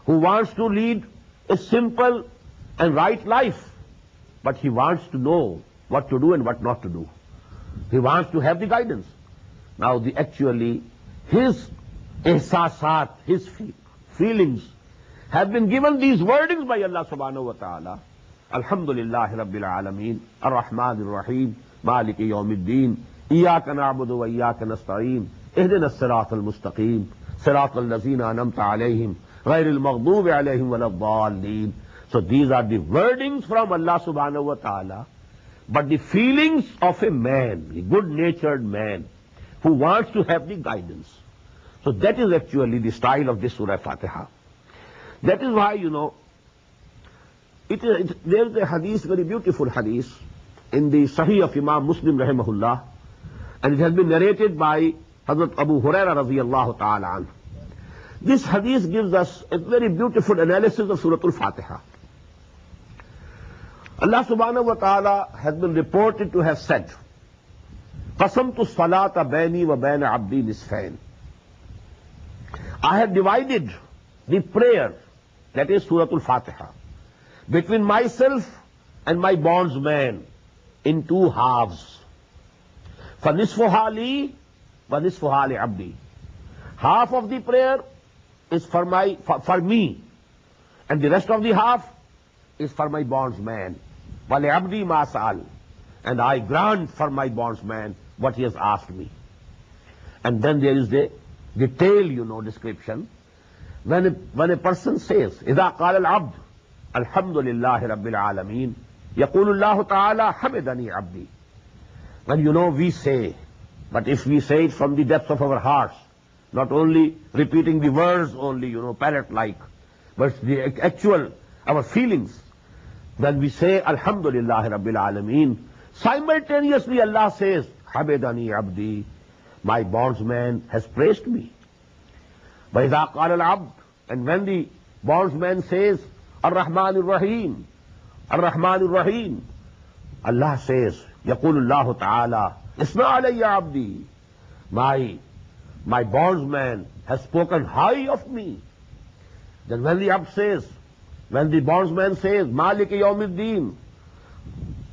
who wants to lead a simple and right life, but he wants to know what to do and what not to do. He wants to have the guidance. Now, actually, his ihsasat, his feelings, have been given these wordings by Allah subhanahu wa ta'ala. Alhamdulillahi Rabbil Alameen, Ar-Rahman Ar-Rahim, Maliki Yawmiddin, Iyaka na'budu wa iyaka nasta'een, Ihdina as-sirat al-mustaqim, sirat al-lazina anamta alayhim, ghayr al-maghdubi alayhim wa la-dhalleen. So these are the wordings from Allah subhanahu wa ta'ala, but the feelings of a man, a good-natured man, who wants to have the guidance. So that is actually the style of this Surah Fatiha. That is why, there is a hadith, very beautiful hadith, in the Sahih of Imam Muslim rahimahullah, and it has been narrated by Hazrat Abu Hurairah radiyallahu ta'ala anhu. This hadith gives us a very beautiful analysis of Surah Al-Fatiha. Allah subhanahu wa ta'ala has been reported to have said, قَسَمْتُ الصَّلَاةَ بَيْنِي وَبَيْنَ عَبْدِي نِصْفَيْنِ. I have divided the prayer, that is Surah Al-Fatiha, between myself and my bondsman in 2 halves. فَنِصْفُهَا لِي وَنِصْفُهَا لِعَبْدِي. Half of the prayer is for me, and the rest of the half is for my bondsman. وَلِعَبْدِي مَا سَأَلَ. And I grant for my bondsman what he has asked me. And then there is the detailed, description. When a person says, إِذَا قَالَ الْعَبْدُ الْحَمْدُ لِلَّهِ رَبِّ الْعَالَمِينَ يَقُولُ اللَّهُ تَعَالَى حَمِدَنِي عَبْدِي. When we say, but if we say it from the depths of our hearts, not only repeating the words only, parrot-like, but the actual, our feelings, then we say, Alhamdulillah Rabbil Alameen. Simultaneously Allah says, Hamidani Abdi, my bondsman has praised me. وَإِذَا قَالَ الْعَبْدُ. And when the bondsman says, Ar-Rahman Ar-Rahim, Ar-Rahman Ar-Rahim, Allah says, يَقُولُ اللَّهُ تَعَالَى إِسْمَعْ عَلَيَّ عَبْدِي. My bondsman has spoken high of me. Then when the bondsman says, Malik Yawmiddin,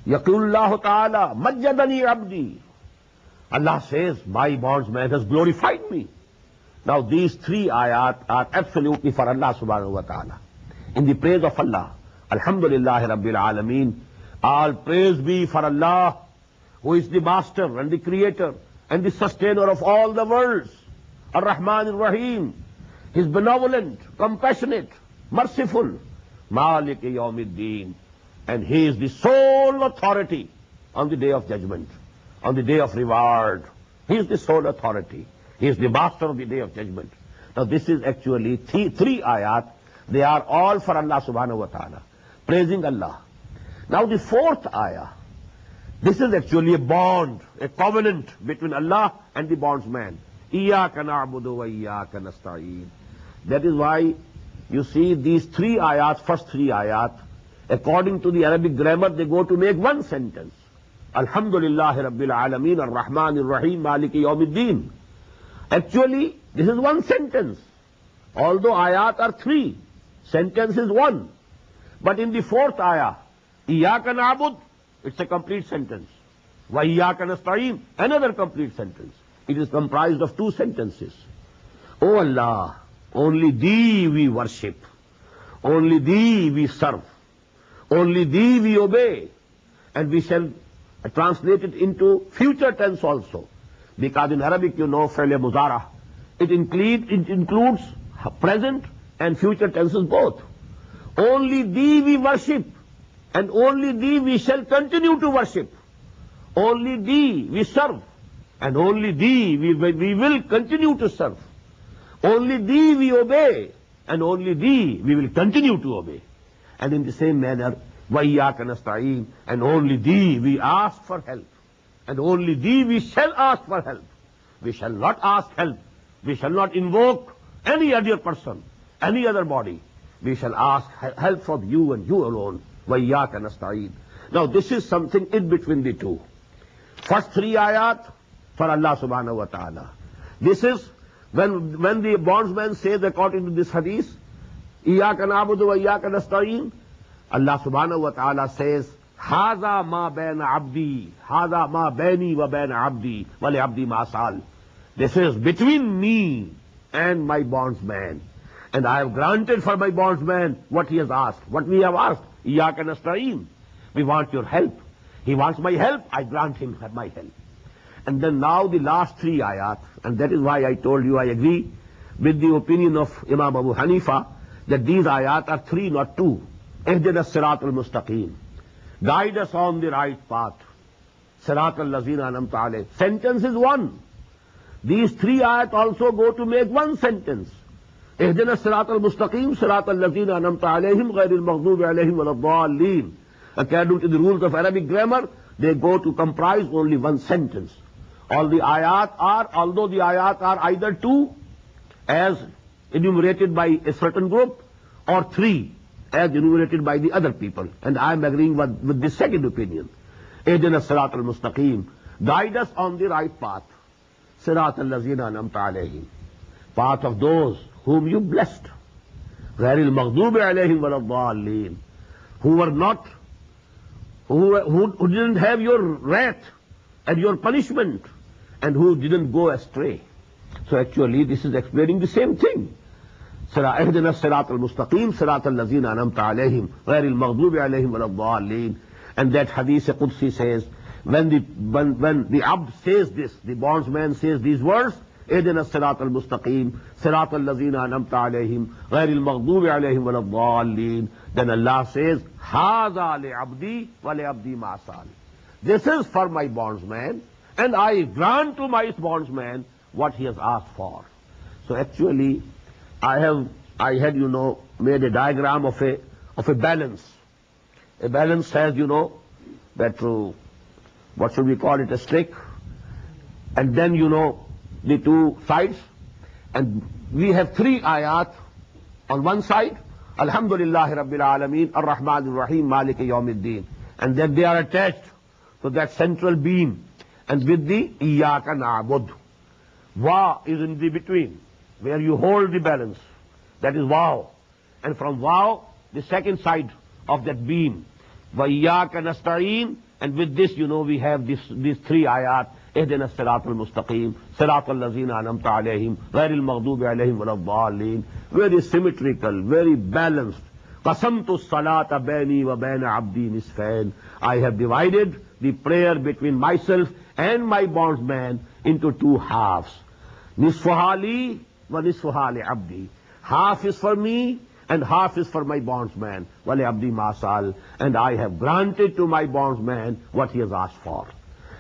Yaqulullahu Ta'ala, Majjadani Abdi, Allah says, my bondsman has glorified me. Now these 3 ayat are absolutely for Allah subhanahu wa ta'ala. In the praise of Allah, Alhamdulillah Rabbil Alameen, all praise be for Allah, who is the master and the creator and the sustainer of all the worlds. Ar-Rahman Ar-Rahim, He is benevolent, compassionate, merciful. Malik Yawmiddin, and He is the sole authority on the day of judgment, on the day of reward. He is the sole authority. He is the master of the day of judgment. Now this is actually 3 ayat. They are all for Allah subhanahu wa ta'ala, praising Allah. Now the 4th ayah, this is actually a bond, a covenant between Allah and the bondsman. Iyaka na'budu wa iyaka nasta'een. That is why you see these 3 ayat, first 3 ayat, according to the Arabic grammar, they go to make one sentence. Alhamdulillah Rabbil Alameen Ar-Rahman Ar-Rahim Maliki Yawmiddin. Actually, this is one sentence. Although ayat are three, sentence is one. But in the fourth ayah, Iyaka na'bud, it's a complete sentence. Wa Iyaka nasta'in, another complete sentence. It is comprised of two sentences. O Allah, only Thee we worship. Only Thee we serve. Only Thee we obey. And we shall translate it into future tense also. Because in Arabic, you know, fi'l mudara, it includes present and future tenses both. Only Thee we worship, and only Thee we shall continue to worship. Only Thee we serve, and only Thee we will continue to serve. Only Thee we obey, and only Thee we will continue to obey. And in the same manner, وَإِيَّاكَ نَسْتَعِينَ, and only Thee we ask for help. And only Thee we shall ask for help. We shall not ask help. We shall not invoke any other person, any other body. We shall ask help from You and You alone. وَإِيَّاكَ نَسْتَعِينَ. Now this is something in between the two. First three ayat for Allah subhanahu wa ta'ala. This is when the bondsman says according to this hadith, إِيَّاكَ نَعْبُدُ وَإِيَّاكَ نَسْتَعِينَ, Allah subhanahu wa ta'ala says, هَذَا مَا بَيْنَ عَبْدِي هَذَا مَا بَيْنِي وَبَيْنَ عَبْدِي وَلِعَبْدِي مَا سَأَلَ. This is between me and my bondsman. And I have granted for my bondsman what he has asked. What we have asked. إِيَّاكَ نَسْتَعِينَ. We want your help. He wants my help. I grant him my help. And then now the last three ayat. And that is why I told you I agree with the opinion of Imam Abu Hanifa that these ayat are three, not two. اهدنا الصراط المستقيم. Guide us on the right path. صراط الذين أنعمت عليهم. Sentence is one. These three ayat also go to make one sentence. اهدنا الصراط المستقيم صراط الذين أنعمت عليهم غير المغضوب عليهم ولا الضالين. According to the rules of Arabic grammar, they go to comprise only one sentence. Although the ayat are either two, as enumerated by a certain group, or three, as enumerated by the other people. And I am agreeing with the second opinion. اهدنا الصراط المستقيم. Guide us on the right path. صراط الذين أنعمت عليهم. Path of those whom you blessed. غير المغضوب عليهم ولا الضالين. Who were not, who didn't have your wrath and your punishment, and who didn't go astray. So actually this is explaining the same thing. اهدنا الصراط المستقيم صراط الذين أنعمت عليهم غير المغضوب عليهم ولا الضالين. And that hadith Qudsi says, when the abd says this, the bondsman says these words, اهدنا الصراط المستقيم صراط الذين أنعمت عليهم غير المغضوب عليهم ولا الضالين, then Allah says, هذا لعبدي ولعبدي ما سأل. This is for my bondsman, and I grant to my bondsman what he has asked for. So actually, I had, you know, made a diagram of a balance. A balance has, you know, that, what should we call it, a stick, and then, you know, the two sides, and we have three ayat on one side, Alhamdulillah Rabbil Alameen, Ar-Rahman Ar-Rahim, Maliki Yawmiddin, and then they are attached to that central beam, and with the Iyaka Na'bud. Wa is in the between, where you hold the balance. That is Waw. And from Waw, the second side of that beam, Wa Iyaka Nasta'een, and with this, you know, we have these three ayat, اهدنا الصراط المستقيم صراط الذين أنعمت عليهم غير المغضوب عليهم ولا الضالين. Very symmetrical, very balanced. قسمت الصلاة بيني وبين عبدي نصفين. I have divided the prayer between myself and my bondsman into two halves. نصفها لي ونصفها لعبدي. Half is for me and half is for my bondsman. وَلِعَبْدِي مَا سَأَلَ. And I have granted to my bondsman what he has asked for.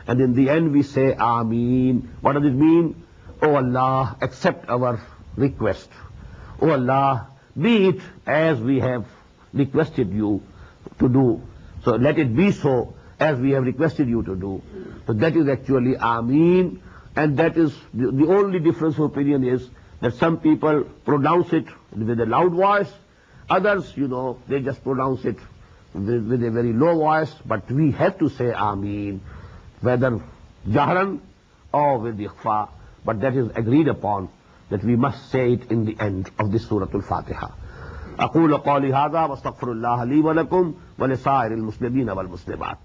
And in the end we say, Ameen. What does it mean? Oh Allah, accept our request. Oh Allah, be it as we have requested you to do. So let it be so as we have requested you to do. So that is actually Ameen. And that is, the only difference of opinion is that some people pronounce it with a loud voice. Others, you know, they just pronounce it with a very low voice. But we have to say Ameen. whether jahran or with ikhfa, but that is agreed upon that we must say it in the end of this Surah Al-Fatiha. أقول قولي هذا واستغفر الله لي ولكم ولسائر المسلمين والمسلمات.